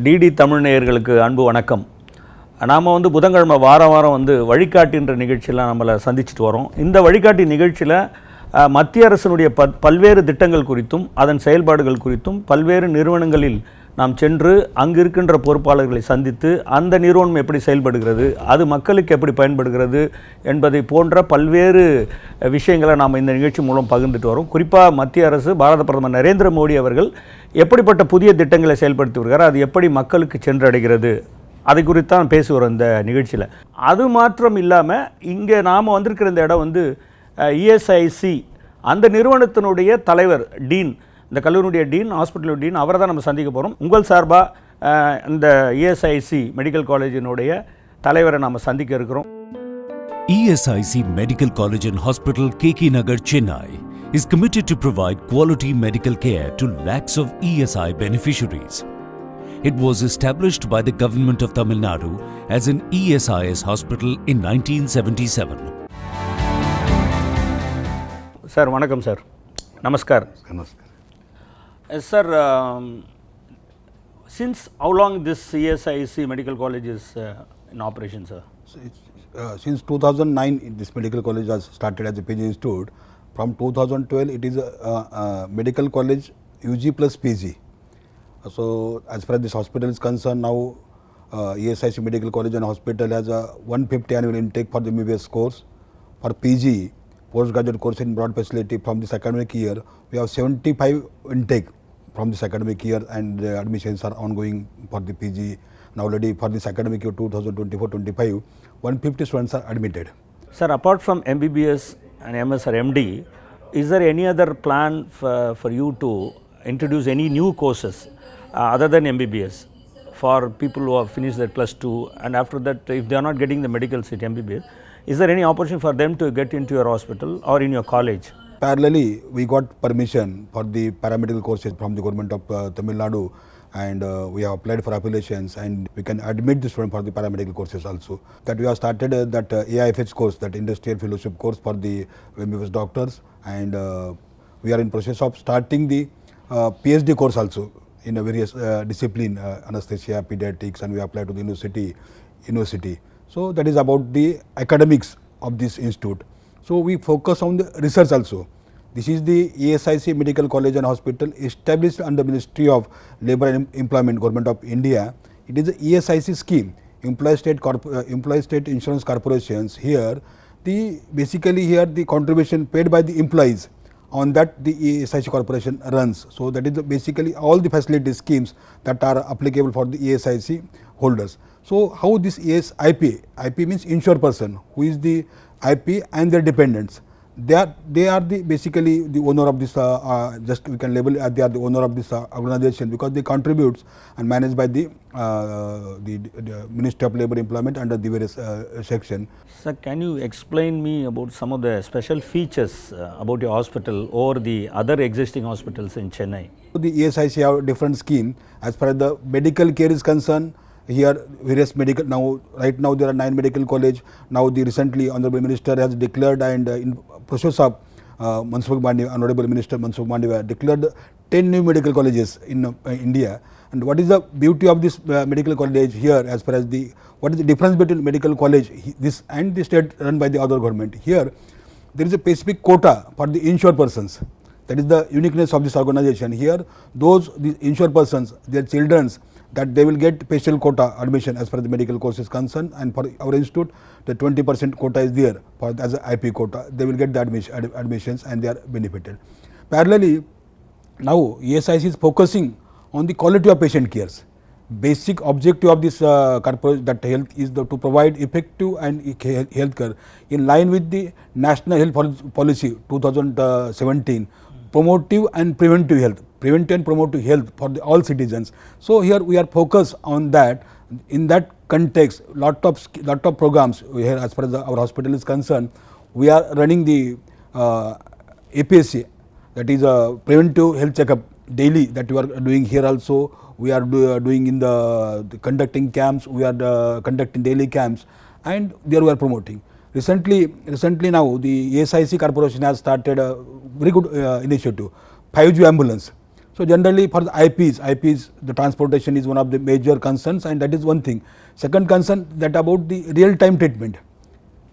DD Tamil நேயர்களுக்கு அன்பு வணக்கம். நாம் புதன்கிழமை வாரம் வழிகாட்டின்ற நிகழ்ச்சியெல்லாம் நம்மளை சந்திச்சுட்டு வரோம். இந்த வழிகாட்டி நிகழ்ச்சியில் மத்திய அரசினுடைய பல்வேறு திட்டங்கள் குறித்தும் அதன் செயல்பாடுகள் குறித்தும் பல்வேறு நிறுவனங்களில் நாம் சென்று அங்கு இருக்கின்ற பொறுப்பாளர்களை சந்தித்து அந்த நிறுவனம் எப்படி செயல்படுகிறது, அது மக்களுக்கு எப்படி பயன்படுகிறது என்பதை போன்ற பல்வேறு விஷயங்களை நாம் இந்த நிகழ்ச்சி மூலம் பகிர்ந்துட்டு வரோம். குறிப்பாக மத்திய அரசு, பாரத பிரதமர் நரேந்திர மோடி அவர்கள் எப்படிப்பட்ட புதிய திட்டங்களை செயல்படுத்தி வருகிறார், அது எப்படி மக்களுக்கு சென்றடைகிறது, அதை குறித்தான் பேசி வரோம் இந்த நிகழ்ச்சியில். அது மாத்திரம் இல்லாமல் இங்கே நாம் வந்திருக்கிற இந்த இடம் இஎஸ்ஐசி, அந்த நிறுவனத்தினுடைய தலைவர், டீன், இந்த கல்லூரியுடைய டீன், ஹாஸ்பிட்டலுடைய டீன், அவரை தான் நம்ம சந்திக்க போகிறோம். உங்கள் சார்பாக இந்த இஎஸ்ஐசி மெடிக்கல் காலேஜினுடைய தலைவரை நாம் சந்திக்க இருக்கிறோம். ESIC Medical College and Hospital, KK Nagar, Chennai is committed to provide quality medical care to lakhs of ESI beneficiaries. It was established by the government of Tamil Nadu as an ESIS hospital in 1977. Sir, vanakkam sir. Namaskar. Namaskar. Sir, since how long this ESIC Medical College is in operation, sir? So since 2009, this medical college has started as a PG institute. From 2012, it is a medical college UG plus PG. So as far as this hospital is concerned, now ESIC Medical College and Hospital has a 150 annual intake for the MBBS course. For PG, postgraduate course in broad facility, from this academic year, we have 75 intake from this academic year, and the admissions are ongoing for the PG. And already for this academic year 2024-25, 150 students are admitted. Sir, apart from MBBS and MS or MD, is there any other plan for you to introduce any new courses other than MBBS for people who have finished their plus 2, and after that, if they are not getting the medical seat MBBS, is there any opportunity for them to get into your hospital or in your college? Parallelly, we got permission for the paramedical courses from the government of Tamil Nadu, and we have applied for applications, and we can admit the student for the paramedical courses also. That we have started that AIFH course, that industrial fellowship course for the MBBS doctors, and we are in process of starting the PhD course also in a various discipline, anesthesia, pediatrics, and we applied to the university. So that is about the academics of this institute. So we focus on the research also. This is the ESIC Medical College and Hospital established under Ministry of Labour and Employment, Government of India. It is a ESIC scheme, Employee State Insurance Corporations. Here, basically the contribution paid by the employees, on that the ESIC corporation runs. So that is basically all the facility schemes that are applicable for the ESIC holders. So how this IP means insured person, who is the IP and their dependents. They are basically the owner of this, just we can label as they are the owner of this organization, because they contributes and managed by the Ministry of Labour Employment under the various section. Sir, can you explain me about some of the special features about your hospital or the other existing hospitals in Chennai? The ESIC have different scheme as far as the medical care is concerned. Here various medical, right now there are 9 medical college. Now the recently Honorable Minister has declared, and in process of Honorable Minister Mansukh Mandaviya declared 10 new medical colleges in India. And what is the beauty of this medical college here, as far as what is the difference between medical college this and the state run by the other government? Here there is a specific quota for the insured persons. That is the uniqueness of this organization. Here the insured persons, their children's, that they will get special quota admission as far as the medical course is concerned, and for our institute the 20% quota is there for as a IP quota. They will get the admissions and they are benefited. Parallelly, now ESIC is focusing on the quality of patient cares. Basic objective of this corporate, that health is to provide effective and health care in line with the National Health Policy 2017, promotive and preventive health. Preventive and promotive health for all citizens. So here we are focused on that. In that context, lot of programs here as far as our hospital is concerned. We are running the APSC, that is a preventive health checkup daily, that we are doing here also. We are doing in the conducting camps. We are conducting daily camps, and there we are promoting. Recently now the ESIC corporation has started a very good initiative, 5G ambulance. So generally for the IPs, the transportation is one of the major concerns, and that is one thing. Second concern, that about the real time treatment.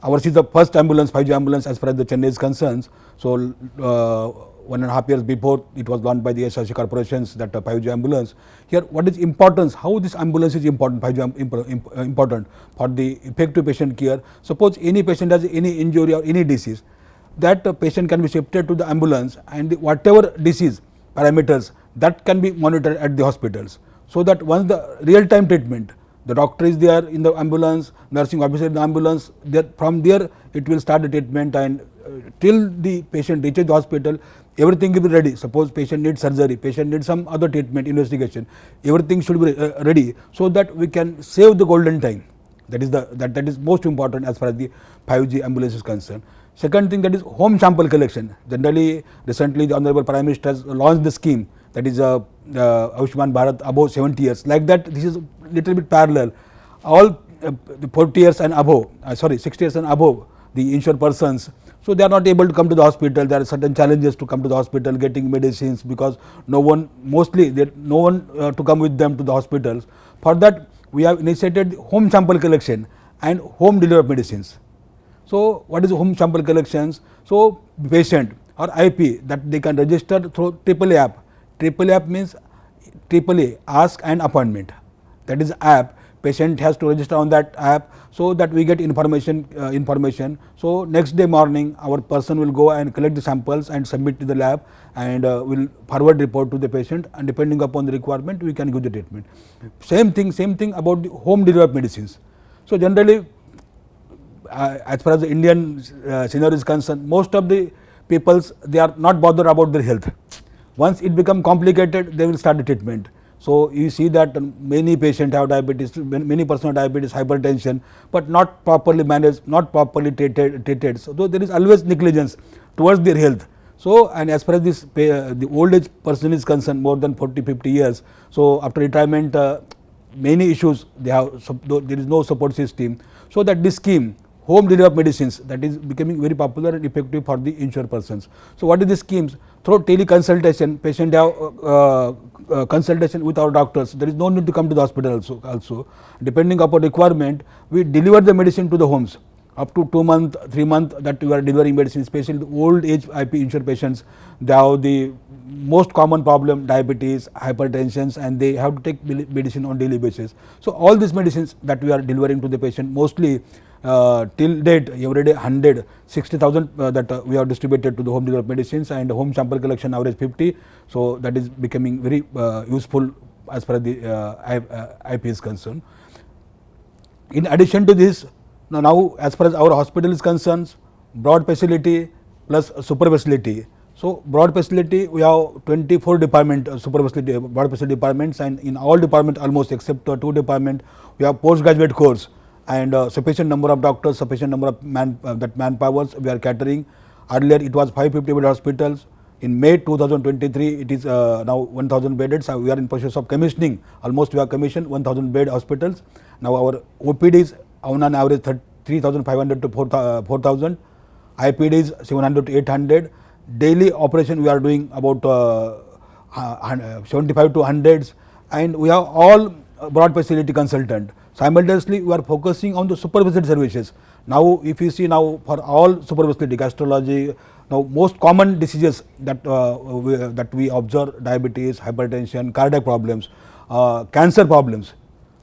Ours is the first ambulance, 5G ambulance as far as the Chennai is concerned. So 1.5 years before, it was launched by the ESIC corporations, that 5G ambulance. Here, what is importance? How this ambulance is important? 5G important for the effective patient care. Suppose any patient has any injury or any disease, that patient can be shifted to the ambulance, and whatever disease parameters that can be monitored at the hospitals. So that once the real time treatment, the doctor is there in the ambulance, nursing officer in the ambulance, from there it will start the treatment, and till the patient reaches the hospital, everything will be ready. Suppose patient needs surgery, patient needs some other treatment, investigation, everything should be ready, so that we can save the golden time. That is most important as far as the 5G ambulance is concerned. Second thing, that is home sample collection. Generally, recently the Honorable Prime Minister has launched the scheme, that is Ayushman Bharat above 70 years. Like that, this is little bit parallel. All the 40 years and above, 60 years and above, the insured persons, so they are not able to come to the hospital. There are certain challenges to come to the hospital, getting medicines, because no one to come with them to the hospitals. For that, we have initiated home sample collection and home delivery of medicines. So what is home sample collections? So patient or IP, that they can register through AAA app. AAA app means AAA, ask and appointment. That is app. Patient has to register on that app, so that we get information. So next day morning, our person will go and collect the samples and submit to the lab, and will forward report to the patient, and depending upon the requirement, we can give the treatment. Same thing about the home delivery of medicines. So generally, as far as the Indian scenario is concerned, most of the peoples, they are not bothered about their health. Once it become complicated, they will start the treatment. So you see that many patients have diabetes, many persons have diabetes, hypertension, but not properly managed, not properly treated. So there is always negligence towards their health. So, and as far as this the old age person is concerned, more than 40-50 years, so after retirement, many issues they have. There is no support system. So that this scheme, home delivery of medicines, that is becoming very popular and effective for the insured persons. So what is the schemes? Through teleconsultation, patient have consultation with our doctors. There is no need to come to the hospital also. Depending upon requirement, we deliver the medicine to the homes. Up to 2 months, 3 months, that we are delivering medicine, especially the old age IP insured patients. They have the most common problem, diabetes, hypertension, and they have to take medicine on daily basis. So all these medicines that we are delivering to the patient, mostly till date, every day 160,000 that we have distributed to the home delivery medicines, and home sample collection average 50. So that is becoming very useful as far as the IP is concerned. In addition to this, now as far as our hospital is concerned, broad facility plus super facility. So broad facility, we have 24 broad facility departments, and in all departments almost except 2 departments, we have postgraduate course, and sufficient number of doctors, sufficient number of manpowers we are catering. Earlier it was 550 bed hospitals. In May 2023, it is now 1000 bedded. So we are in process of commissioning. Almost we have commissioned 1000 bed hospitals. Now our OPDs on an average 3,500 to 4,000. IPDs 700 to 800. Daily operation we are doing about 75 to 100s, and we have all broad facility consultant. Simultaneously, we are focusing on the super facility services. Now, if you see now for all super facility, gastrology, now most common diseases that we observe, diabetes, hypertension, cardiac problems, cancer problems.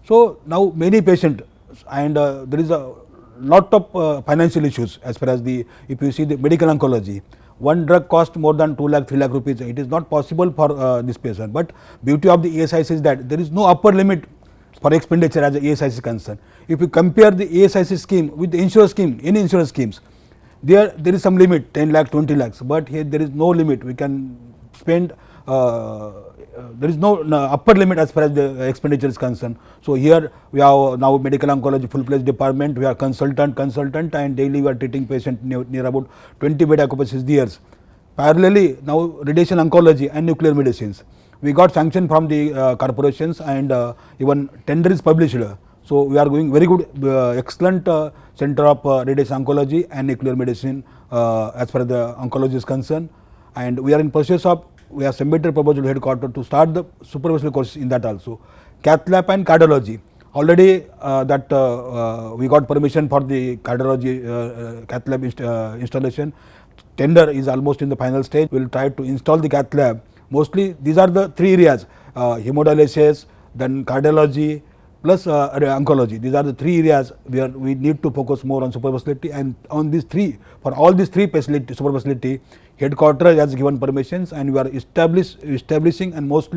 So now many patients, and there is a lot of financial issues as far as if you see the medical oncology. One drug costs more than 2 lakh, 3 lakh rupees. It is not possible for this patient. But beauty of the ESIC is that there is no upper limit for expenditure as the ESIC is concerned. If you compare the ESIC scheme with the insurance scheme, any insurance schemes, there is some limit, 10 lakh, 20 lakhs. But here there is no limit. We can spend. There is no upper limit as far as the expenditure is concerned. So here we have now medical oncology full-fledged department. We are consultant, and daily we are treating patient near about 20 bed occupancies years. Parallelly, now radiation oncology and nuclear medicines. We got sanction from the corporations, and even tender is published. So we are going very good, excellent center of radiation oncology and nuclear medicine as far as the oncology is concerned. And we are in process of we have submitted proposal to headquarters to start the supervisory courses in that also. Cath lab and cardiology. Already we got permission for the cardiology cath lab installation. Tender is almost in the final stage. We will try to install the cath lab. Mostly these are the three areas, hemodialysis, then cardiology plus oncology. These are the three areas where we need to focus more on super specialty, and on these three, for all these three facility, super specialty, headquarters has given permissions and we are establishing, and most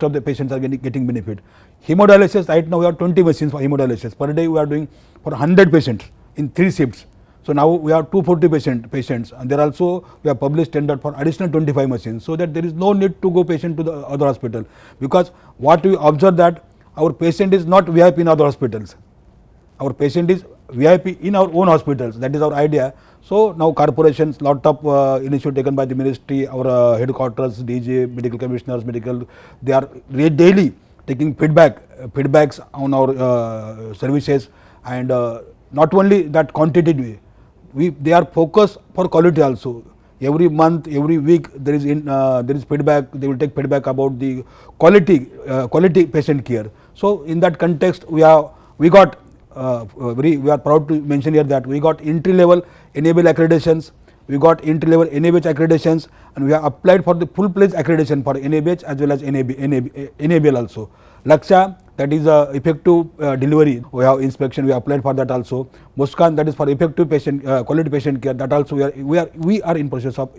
of the patients are getting benefit. Hemodialysis, right now we have 20 machines for hemodialysis. Per day we are doing for 100 patients in 3 shifts. So now we have 240 patients, and there also we have published tender for additional 25 machines, so that there is no need to go patient to the other hospital, because what we observe that our patient is not VIP in other hospitals. Our patient is VIP in our own hospitals. That is our idea. So now corporations, lot of initiative taken by the ministry, our headquarters, DJ, medical commissioners, they are daily taking feedbacks on our services, and not only that quantity, they are focused for quality also. Every month, every week there is feedback. They will take feedback about the quality patient care. So in that context, we are proud to mention here that we got entry level enable accreditations, we got entry level NABH accreditations, and we have applied for the full pledged accreditation for NABH as well as NABL also. Laksha, that is effective delivery, we have inspection, we applied for that also. Muskan, that is for effective patient quality patient care, that also we are in process of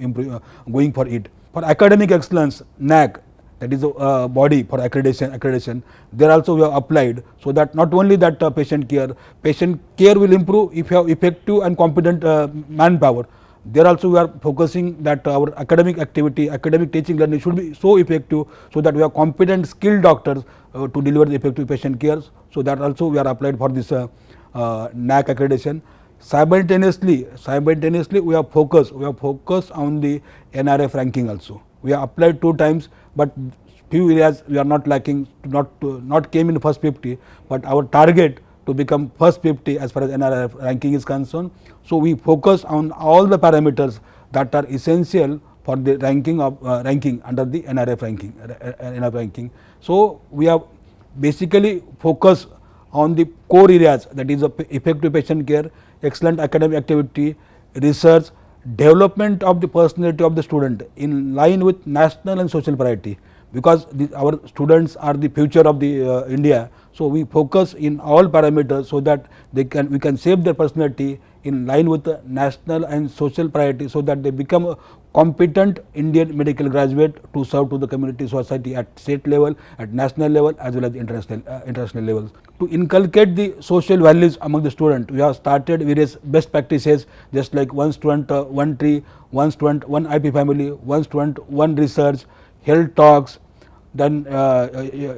going for it. For academic excellence, NAC, that is a body for accreditation, there also we have applied, so that not only that patient care will improve if you have effective and competent manpower. There also we are focusing that our academic activity, academic teaching learning should be so effective, so that we have competent skilled doctors to deliver the effective patient care. So that also we are applied for this NAC accreditation. Simultaneously we have focused on the NRF ranking also. We have applied 2 times, but few areas we are not lacking, not came in first 50, but our target to become first 50 as far as NRF ranking is concerned. So we focus on all the parameters that are essential for the ranking under the NRF ranking. So we have basically focused on the core areas, that is effective patient care, excellent academic activity, research, development of the personality of the student in line with national and social priority, because our students are the future of the India. So we focus in all parameters, so that we can shape their personality in line with the national and social priority, so that they become a competent Indian medical graduate to serve to the community society at state level, at national level, as well as international levels. To inculcate the social values among the student, we have started various best practices, just like one student, one tree, one student, one IP family, one student, one research, health talks, then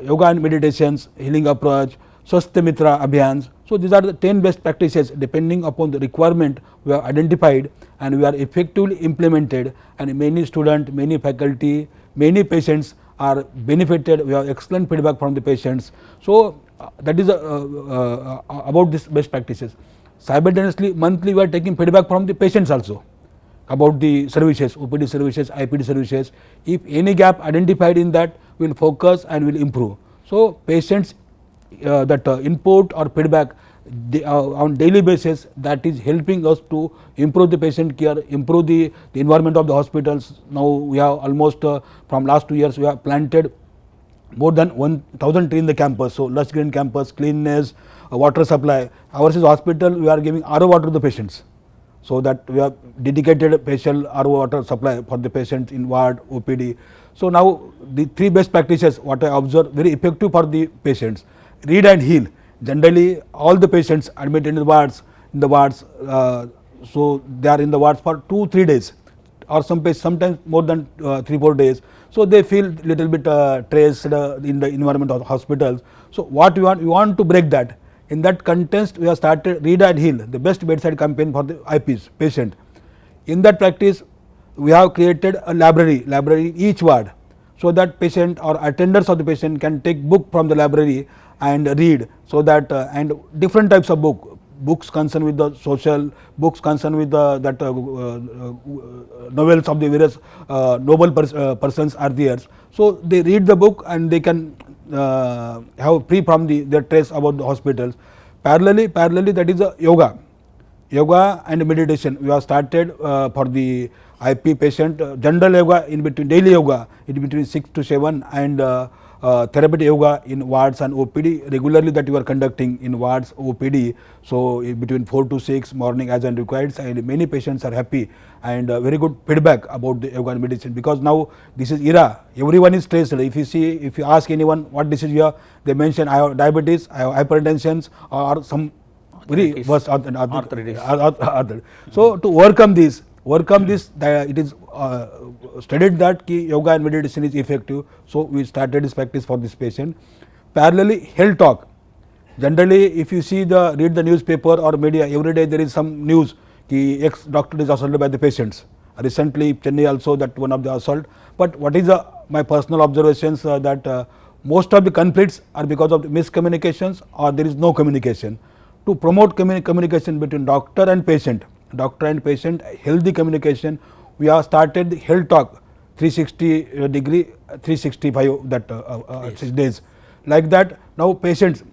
yoga and meditations, healing approach, Swasthya Mitra Abhiyans. So these are the 10 best practices depending upon the requirement we have identified, and we are effectively implemented, and many students, many faculty, many patients are benefited. We have excellent feedback from the patients. So that is about this best practices. Simultaneously, monthly we are taking feedback from the patients also about the services, OPD services, IPD services. If any gap identified in that, we will focus and will improve. So patients input or feedback on daily basis, that is helping us to improve the patient care, improve the environment of the hospitals. Now we have almost from last 2 years we have planted more than 1,000 trees in the campus. So lush green campus, cleanness, water supply. Ours is hospital, we are giving RO water to the patients, so that we have dedicated special RO water supply for the patients in ward, OPD. So now the 3 best practices what I observe very effective for the patients. Read and heal. Generally all the patients admitted in the wards, so they are in the wards for 2-3 days, or sometimes more than 3-4 days. So they feel little bit stressed in the environment of the hospitals. So what we want to break that. In that context, we have started Read and Heal, the best bedside campaign for the IPs patient. In that practice, we have created a library in each ward, so that patient or attenders of the patient can take book from the library and read, so that and different types of book, books concerned with the social, books concerned with the novels of the various noble persons are there. So they read the book and they can have free from their stress about the hospitals. Parallelly that is a yoga and meditation. We have started for the IP patient, general yoga in between, daily yoga in between 6 to 7 and therapeutic yoga in wards and OPD regularly that we are conducting in wards OPD. So in between 4 to 6 morning as and required, and many patients are happy and very good feedback about the yoga and meditation, because now this is era, everyone is stressed. If you ask anyone what disease you have, they mention I have diabetes, I have hypertension or some very worse arthritis. So to overcome this, it is studied that yoga and meditation is effective. So we started this practice for this patient. Parallelly, health talk. Generally, if you read the newspaper or media, every day there is some news ki ex doctor is assaulted by the patients. Recently, Chennai also that one of the assault. But what is my personal observations that most of the conflicts are because of the miscommunications or there is no communication. To promote communication between doctor and patient, healthy communication, we have started the health talk 360 degree, 365 that days. Like that, now patients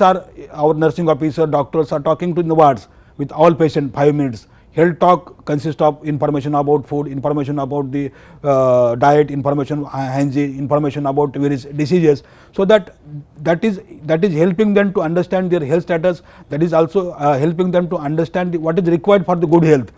are, our nursing officer, doctors are talking to the wards with all patients 5 minutes. Health talk consists of information about food, information about the diet, information hygiene, information about various diseases. So that is helping them to understand their health status. That is also helping them to understand what is required for the good health.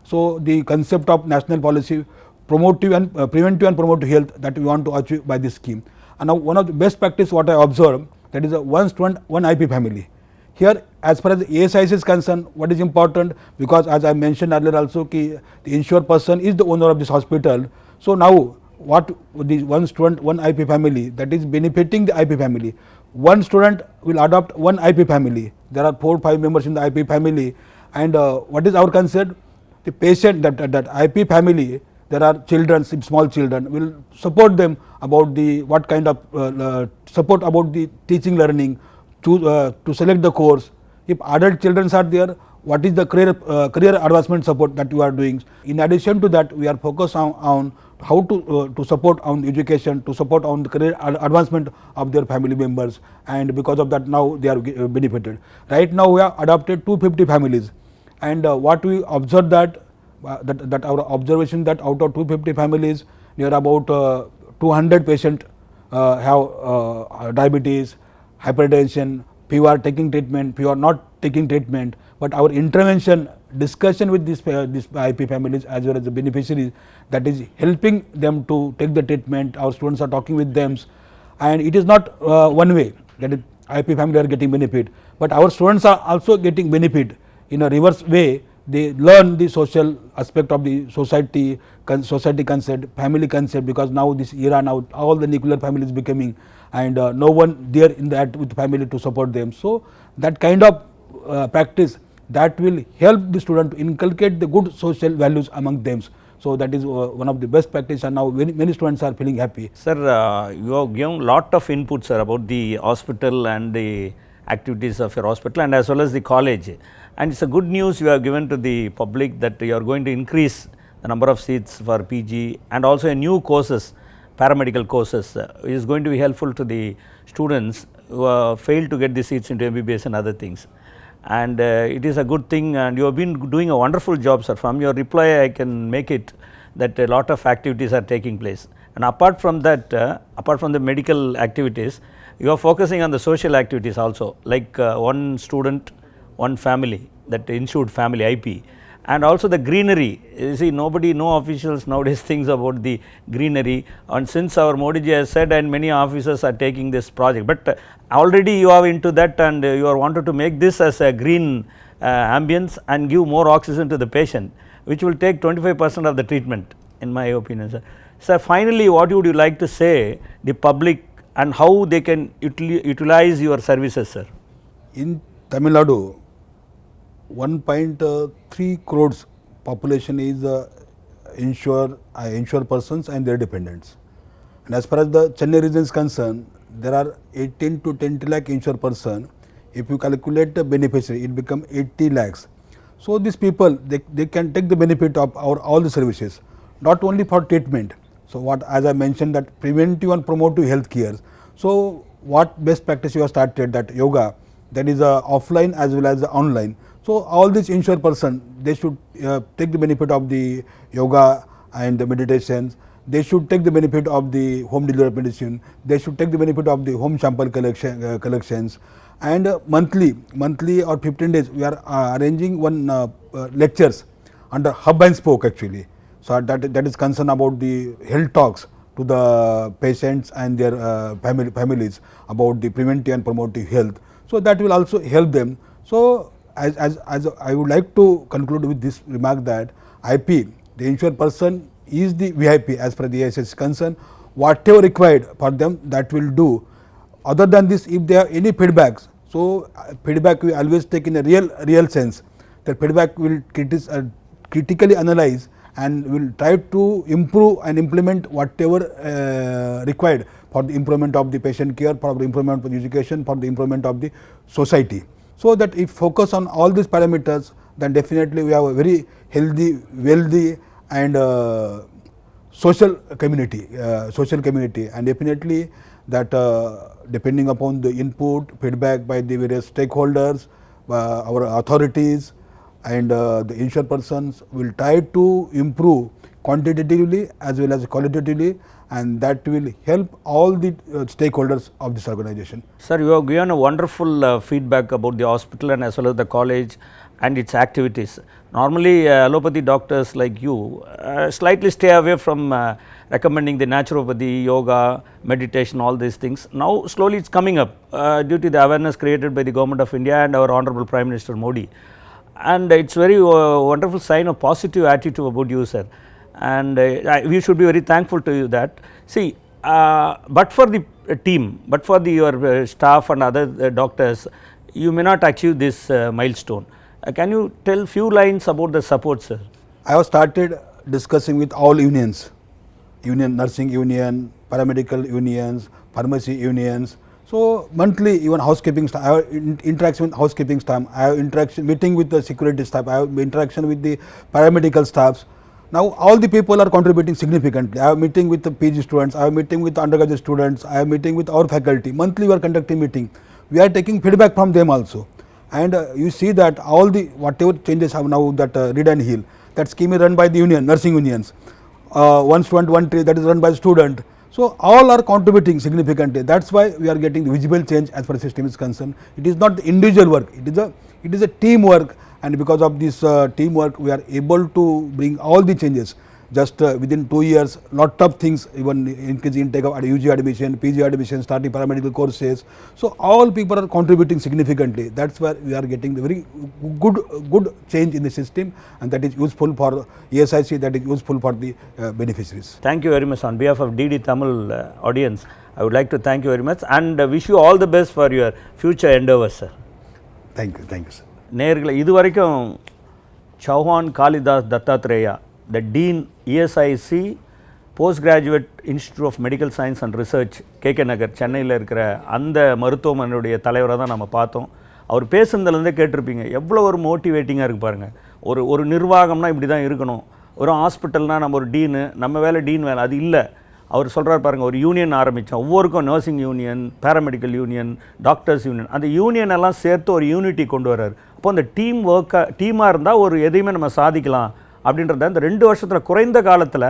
So the concept of national policy, preventive and promotive health, that we want to achieve by this scheme. And now one of the best practice what I observe, that is a one student, one IP family. Here, as far as the ESIC is concerned, what is important, because as I mentioned earlier also, the insured person is the owner of this hospital. So now, what the one student, one IP family, that is benefiting the IP family. One student will adopt one IP family. There are 4 or 5 members in the IP family, and what is our concept? The patient, that IP family, there are children, small children, will support them about what kind of support about the teaching learning, to select the course. If adult children are there, what is the career advancement support that we are doing. In addition to that, we are focused on how to support on education, to support on the career advancement of their family members, and because of that now they are benefited. Right now we have adopted 250 families, and what we observed that our observation that out of 250 families, near about 200 patients have diabetes, hypertension, few are taking treatment, few are not taking treatment, but our intervention, discussion with these IP families as well as the beneficiaries, that is helping them to take the treatment. Our students are talking with them, and it is not one way, that is IP family are getting benefit, but our students are also getting benefit in a reverse way. They learn the social aspect of the society concept, family concept, because now this era, now all the nuclear family is becoming, and no one there in that with family to support them. So that kind of practice, that will help the student to inculcate the good social values among them. So that is one of the best practice, and now many students are feeling happy. Sir, you have given lot of inputs, sir, about the hospital and the activities of your hospital and as well as the college. And it's a good news you have given to the public that you are going to increase the number of seats for PG and also a new courses, paramedical courses, which is going to be helpful to the students who failed to get the seats into MBBS and other things. And it is a good thing, and you have been doing a wonderful job, sir. From your reply I can make it that a lot of activities are taking place. And apart from that, apart from the medical activities, you are focusing on the social activities also, like one student, one family, that insured family IP, and also the greenery. You see, no officials nowadays thinks about the greenery, and since our Modi ji has said, and many officers are taking this project, but already you are into that, and you are wanted to make this as a green ambience and give more oxygen to the patient, which will take 25% of the treatment, in my opinion, sir. Sir, finally, what would you like to say the public and how they can utilize your services, sir? In Tamil Nadu, 1.3 crores population is insured persons and their dependents. And as far as the Chennai region is concerned, there are 18 to 20 lakh insured person. if you calculate the beneficiary, it become 80 lakhs. So these people, they can take the benefit of all the services, not only for treatment. So what, as I mentioned, that preventive and promotive health care. So what best practice you have started, that yoga, that is offline as well as online. So all these insured person, they should take the benefit of the yoga and the meditations. They should take the benefit of the home delivery medicine. They should take the benefit of the home sample collections. And monthly or 15 days, we are arranging one lectures under hub and spoke actually. So that is concerned about the health talks to the patients and their families about the preventive and promotive health. So that will also help them. So as I would like to conclude with this remark that IP, the insured person, is the VIP as per the ESIC is concerned. Whatever required for them, that will do. Other than this, if they have any feedbacks, so feedback we always take in a real sense. The feedback will critically analyze and will try to improve and implement whatever required for the improvement of the patient care, for the improvement of the education, for the improvement of the society. So that if focus on all these parameters, then definitely we have a very healthy, wealthy and social community, and definitely that depending upon the input, feedback by the various stakeholders, our authorities and the insured persons will try to improve quantitatively as well as qualitatively, and that will help all the stakeholders of this organization. Sir, you have given a wonderful feedback about the hospital and as well as the college and its activities. Normally allopathy doctors like you slightly stay away from recommending the naturopathy, yoga, meditation, all these things. Now slowly it's coming up due to the awareness created by the Government of India and our Honorable Prime Minister Modi. And it's very wonderful sign of positive attitude about you, sir. And we should be very thankful to you that. See, but for the team, but for your staff and other doctors, you may not achieve this milestone. Can you tell few lines about the support, sir? I have started discussing with all unions, nursing union, paramedical unions, pharmacy unions. So monthly, even housekeeping staff, I have interaction with housekeeping staff, I have meeting with the security staff, I have interaction with the paramedical staffs. Now all the people are contributing significantly. I have meeting with the PG students, I have meeting with the undergraduate students, I have meeting with our faculty. Monthly we are conducting meeting. We are taking feedback from them also. And you see that all the whatever changes have now that read and heal, that scheme is run by the union, nursing unions. One student, one tree, that is run by student. So all are contributing significantly. That's why we are getting the visible change as far as system is concerned. It is not the individual work, it is a teamwork, and because of this teamwork we are able to bring all the changes. Just within 2 years, lot of things, even increasing intake of UG admission, PG admission, starting paramedical courses. So all people are contributing significantly. That's where we are getting the very good change in the system, and that is useful for ESIC, that is useful for the beneficiaries. Thank you very much. On behalf of DD Tamil audience, I would like to thank you very much and wish you all the best for your future endeavors, sir. Thank you, sir. நேயர்களே, இதுவரைக்கும் Chavan, Kalidas, Dattatraya, the Dean, ESIC Postgraduate Institute of Medical Science and Research, KK நகர் சென்னையில் இருக்கிற அந்த மருத்துவமனையுடைய தலைவரை தான் நம்ம பார்த்தோம். அவர் பேசுனதுலேருந்தே கேட்டிருப்பீங்க, எவ்வளோ ஒரு மோட்டிவேட்டிங்காக இருக்குது பாருங்கள். ஒரு நிர்வாகம்னா இப்படி தான் இருக்கணும். ஒரு ஹாஸ்பிட்டல்னால் நம்ம ஒரு டீனு, நம்ம வேலை டீன் வேலை, அது இல்லை. அவர் சொல்கிறார் பாருங்கள், ஒரு யூனியன் ஆரம்பித்தோம். ஒவ்வொருக்கும் nursing union, paramedical union, doctors union, அந்த யூனியன் எல்லாம் சேர்த்து ஒரு யூனிட்டி கொண்டு வர்றார். அப்போ அந்த டீமாக இருந்தால் ஒரு எதையுமே நம்ம சாதிக்கலாம் அப்படின்றத இந்த 2 வருஷத்தில் குறைந்த காலத்தில்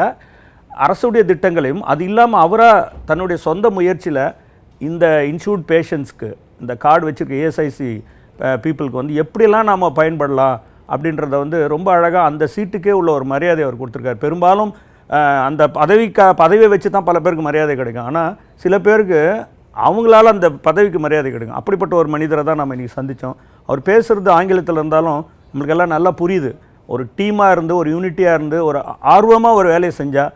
அரசுடைய திட்டங்களையும், அது இல்லாமல் அவராக தன்னுடைய சொந்த முயற்சியில் இந்த இன்சூர்ட் பேஷண்ட்ஸ்க்கு, இந்த கார்டு வச்சுருக்க ESIC பீப்புளுக்கு வந்து எப்படியெல்லாம் நாம் பயன்படலாம் அப்படின்றத வந்து ரொம்ப அழகாக அந்த சீட்டுக்கே உள்ள ஒரு மரியாதை அவர் கொடுத்துருக்காரு. பெரும்பாலும் அந்த பதவியை வச்சு தான் பல பேருக்கு மரியாதை கிடைக்கும். ஆனால் சில பேருக்கு அவங்களால அந்த பதவிக்கு மரியாதை கிடைக்கும். அப்படிப்பட்ட ஒரு மனிதரை தான் நம்ம இன்றைக்கி சந்தித்தோம். அவர் பேசுகிறது ஆங்கிலத்தில் இருந்தாலும் நம்மளுக்கெல்லாம் நல்லா புரியுது. ஒரு டீமாக இருந்து, ஒரு யூனிட்டியாக இருந்து, ஒரு ஆர்வமாக ஒரு வேலையை செஞ்சால்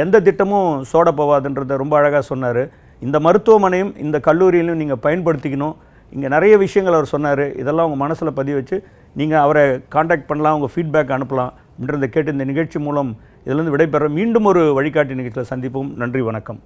எந்த திட்டமும் சோட போவாதுன்றதை ரொம்ப அழகாக சொன்னார். இந்த மருத்துவமனையும் இந்த கல்லூரியிலும் நீங்கள் பயன்படுத்திக்கணும். இங்கே நிறைய விஷயங்கள் அவர் சொன்னார். இதெல்லாம் உங்கள் மனசில் பதிவு வச்சு நீங்கள் அவரை காண்டாக்ட் பண்ணலாம், உங்கள் ஃபீட்பேக் அனுப்பலாம் அப்படின்றத கேட்டு இந்த நிகழ்ச்சி மூலம் இதிலிருந்து விடைபெற மீண்டும் ஒரு வழிகாட்டி நிகழ்ச்சியில் சந்திப்போம். நன்றி, வணக்கம்.